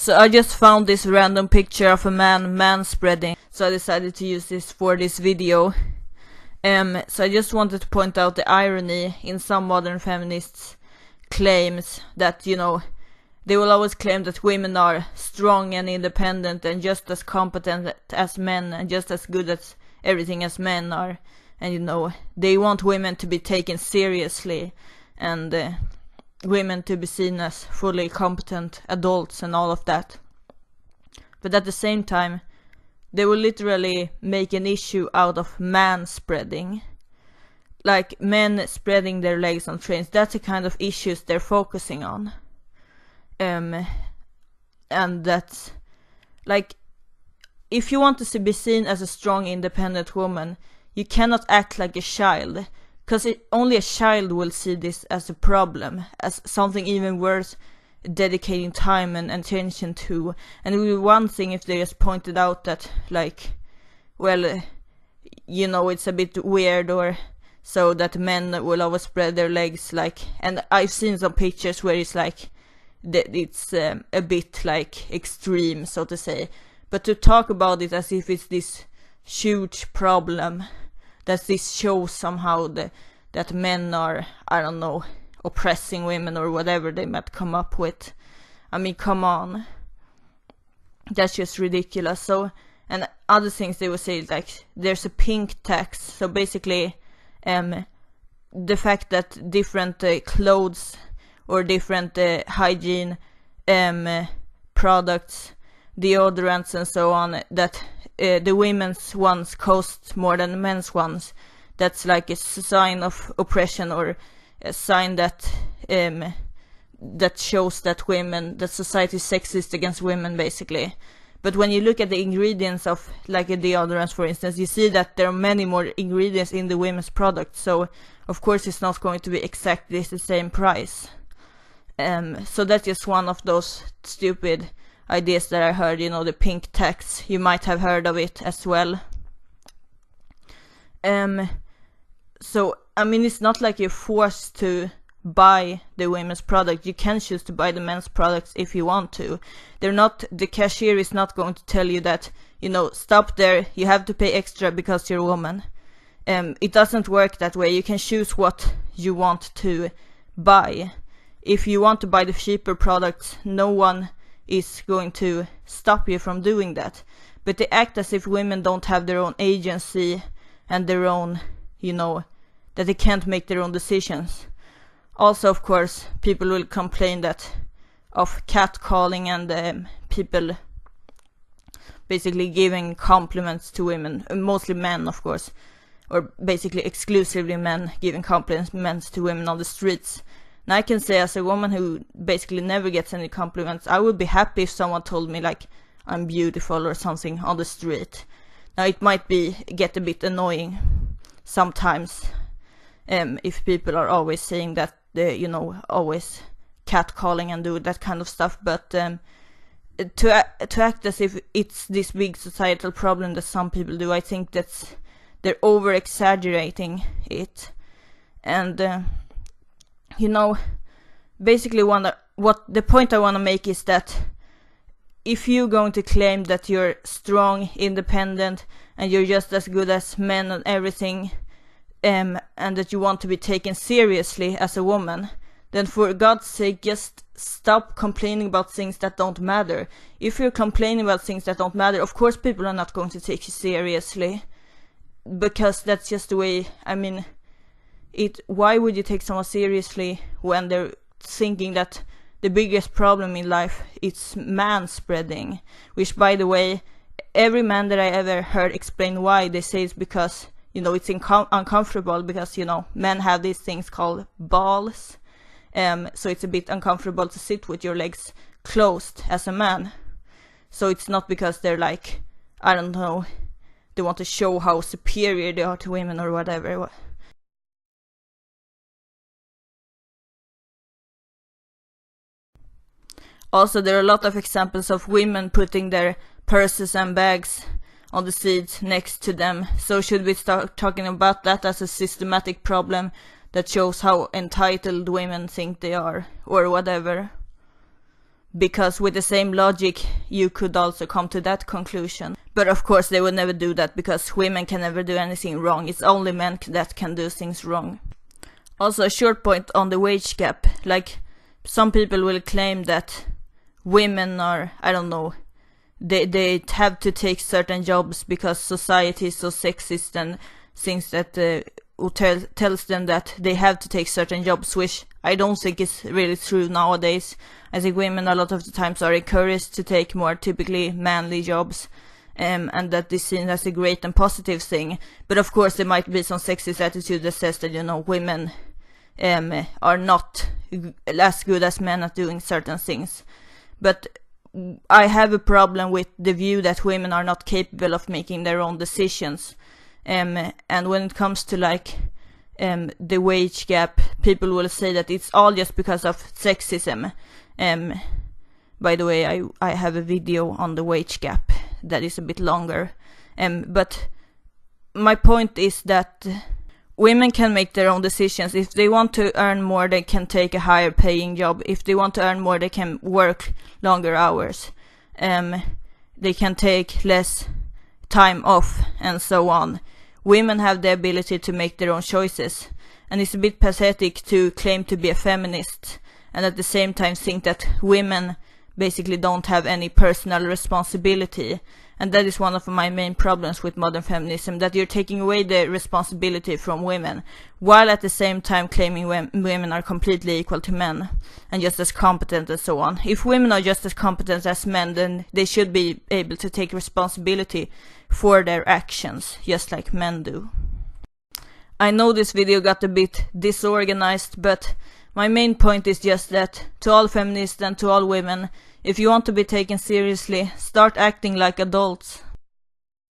So I just found this random picture of a man manspreading, so I decided to use this for this video. So I just wanted to point out the irony in some modern feminists' claims that, you know, they will always claim that women are strong and independent and just as competent as men and just as good at everything as men are. And, you know, they want women to be taken seriously and women to be seen as fully competent adults and all of that. But at the same time, they will literally make an issue out of manspreading. Like men spreading their legs on trains. That's the kind of issues they're focusing on. And that's like, if you want to be seen as a strong independent woman, you cannot act like a child, because only a child will see this as a problem, as something even worth dedicating time and attention to. And it would be one thing if they just pointed out that, like, well, you know, it's a bit weird, or so that men will always spread their legs, like, and I've seen some pictures where it's like, it's a bit like extreme, so to say. But to talk about it as if it's this huge problem, that this shows somehow that men are, I don't know, oppressing women or whatever they might come up with. I mean, come on. That's just ridiculous. So, and other things they would say, like, there's a pink tax. So basically, the fact that different clothes or different hygiene products, deodorants and so on, that the women's ones cost more than the men's ones. That's like a sign of oppression, or a sign that that shows that society is sexist against women, basically. But when you look at the ingredients of, like, a deodorant, for instance, you see that there are many more ingredients in the women's product. So of course it's not going to be exactly the same price. So that's just one of those stupid ideas that I heard, you know, the pink tax. You might have heard of it as well. So, I mean, it's not like you're forced to buy the women's product. You can choose to buy the men's products if you want to. The cashier is not going to tell you that, you know, stop there, you have to pay extra because you're a woman. It doesn't work that way. You can choose what you want to buy. If you want to buy the cheaper products, no one is going to stop you from doing that. But they act as if women don't have their own agency and their own, you know, that they can't make their own decisions. Also, of course, people will complain of catcalling and people basically giving compliments to women, mostly men, of course, or basically exclusively men giving compliments to women on the streets. Now I can say, as a woman who basically never gets any compliments, I would be happy if someone told me, like, I'm beautiful or something on the street. Now it might get a bit annoying sometimes, if people are always saying that, you know, always catcalling and do that kind of stuff. But to act as if it's this big societal problem that some people do, I think they're over exaggerating it. And you know, basically what the point I want to make is that if you're going to claim that you're strong, independent, and you're just as good as men and everything, and that you want to be taken seriously as a woman, then for God's sake, just stop complaining about things that don't matter. If you're complaining about things that don't matter, of course people are not going to take you seriously, because that's just the way, I mean, why would you take someone seriously when they're thinking that the biggest problem in life is manspreading? Which, by the way, every man that I ever heard explain why, they say it's because, you know, it's uncomfortable, because, you know, men have these things called balls, so it's a bit uncomfortable to sit with your legs closed as a man. So it's not because they're like, I don't know, they want to show how superior they are to women or whatever. Also, there are a lot of examples of women putting their purses and bags on the seats next to them. So should we start talking about that as a systematic problem that shows how entitled women think they are, or whatever? because with the same logic you could also come to that conclusion. But of course they would never do that, because women can never do anything wrong. It's only men that can do things wrong. Also, a short point on the wage gap. Like, some people will claim that women are, I don't know, they have to take certain jobs because society is so sexist and thinks that tells them that they have to take certain jobs, which I don't think is really true nowadays. I think women a lot of the times are encouraged to take more typically manly jobs, and that this is seen as a great and positive thing. But of course there might be some sexist attitude that says that, you know, women are not as good as men at doing certain things. But I have a problem with the view that women are not capable of making their own decisions. And when it comes to like the wage gap, people will say that it's all just because of sexism. By the way, I have a video on the wage gap that is a bit longer. But my point is that women can make their own decisions. If they want to earn more, they can take a higher paying job. If they want to earn more, they can work longer hours. They can take less time off and so on. Women have the ability to make their own choices. And it's a bit pathetic to claim to be a feminist and at the same time think that women basically don't have any personal responsibility. And that is one of my main problems with modern feminism, that you're taking away the responsibility from women, while at the same time claiming women are completely equal to men and just as competent and so on. If women are just as competent as men, then they should be able to take responsibility for their actions, just like men do. I know this video got a bit disorganized, but my main point is just that to all feminists and to all women, if you want to be taken seriously, start acting like adults.